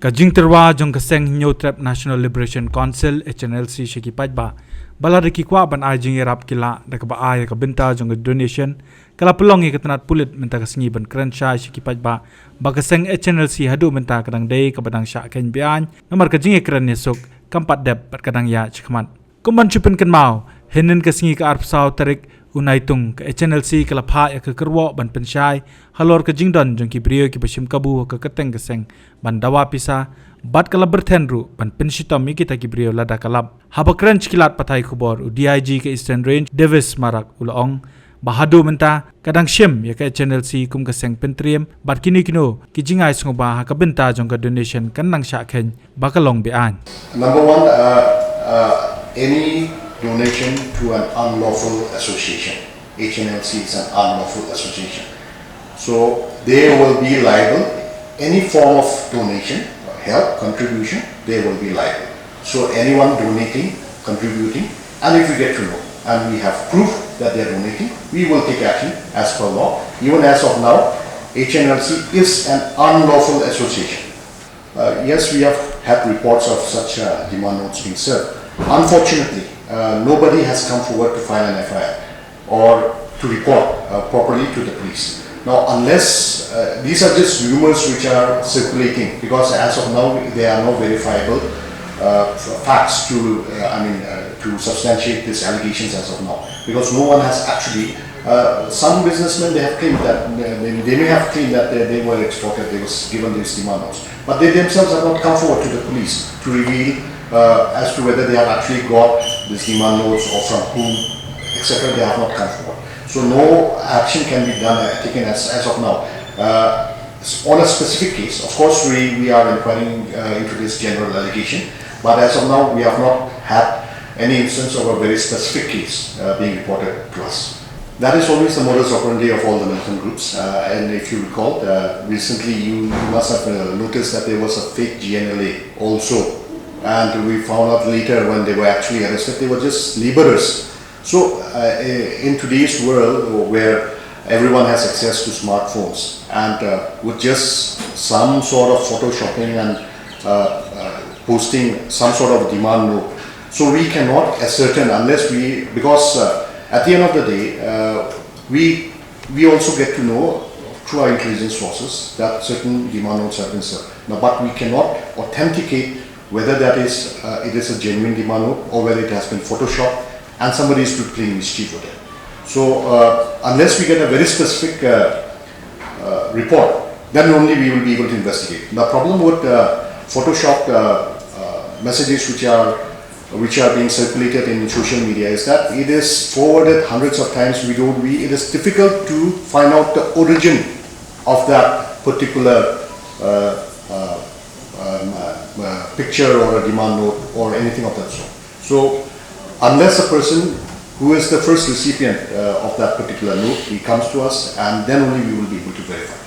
Kajing terwa jong kaseng New Trap National Liberation Council HNLC shiki pajba bala deki kwa ban ajing irap kila da ka ba ay ka benta jong donation kala pelongi ka tanat pulit menta kasengi ban krensha shiki pajba ba kaseng HNLC hadu menta kadang dei ka badang sya ken bian nomor kajing ekran nesuk kampat dep pat kadang ya chikmat kumban chupen kan mau henen kasengi ka arp saw tarik unai tung ke HNLC kala pha ya ke kerwo ban pensyai halor ke jingdon jong ki brio ki bashim kabu ke keteng keseng ban dawa pisa bat kala bertenru ban pensyita mi kita ki brio lada kalab haba crunch kilat patai khubor u DIG ke Eastern Range Davis marak ulaong bahadu menta kadang shim ya ke HNLC kum keseng pentriem bat kini kino ki jingai sngoba ha ka benta jong ka donation kan nang sya khen bakalong bi an. Number one, any donation to an unlawful association. HNLC is an unlawful association. So they will be liable. Any form of donation, help, contribution, they will be liable. So anyone donating, contributing, and if we get to know and we have proof that they are donating, we will take action as per law. Even as of now, HNLC is an unlawful association. Yes, we have had reports of such demand notes being served. Unfortunately, nobody has come forward to file an FIR or to report properly to the police. Now, unless these are just rumors which are circulating, because as of now there are no verifiable facts to to substantiate these allegations as of now, because no one has actually. Some businessmen, they have claimed that they may have claimed that they were extorted, they was given these demand notes, but they themselves have not come forward to the police to reveal as to whether they have actually got these demand notes or from whom, etc. They have not come forward. So no action can be done taken as of now. On a specific case, of course, we are inquiring into this general allegation, but as of now, we have not had any instance of a very specific case being reported to us. That is always the modus operandi of all the militant groups. And if you recall, recently you must have noticed that there was a fake GNLA also. And we found out later when they were actually arrested, they were just laborers. So in today's world where everyone has access to smartphones and with just some sort of photoshopping and posting some sort of demand note, so we cannot ascertain unless we, because at the end of the day, we also get to know through our intelligence sources that certain demand notes have been served. Now, but we cannot authenticate whether that is it is a genuine demand note or whether it has been photoshopped and somebody is playing mischief with it. So unless we get a very specific report, then only we will be able to investigate. The problem with photoshopped messages which are being circulated in social media is that it is forwarded hundreds of times. It is difficult to find out the origin of that particular picture or a demand note or anything of that sort. So unless a person who is the first recipient of that particular note, he comes to us, and then only we will be able to verify.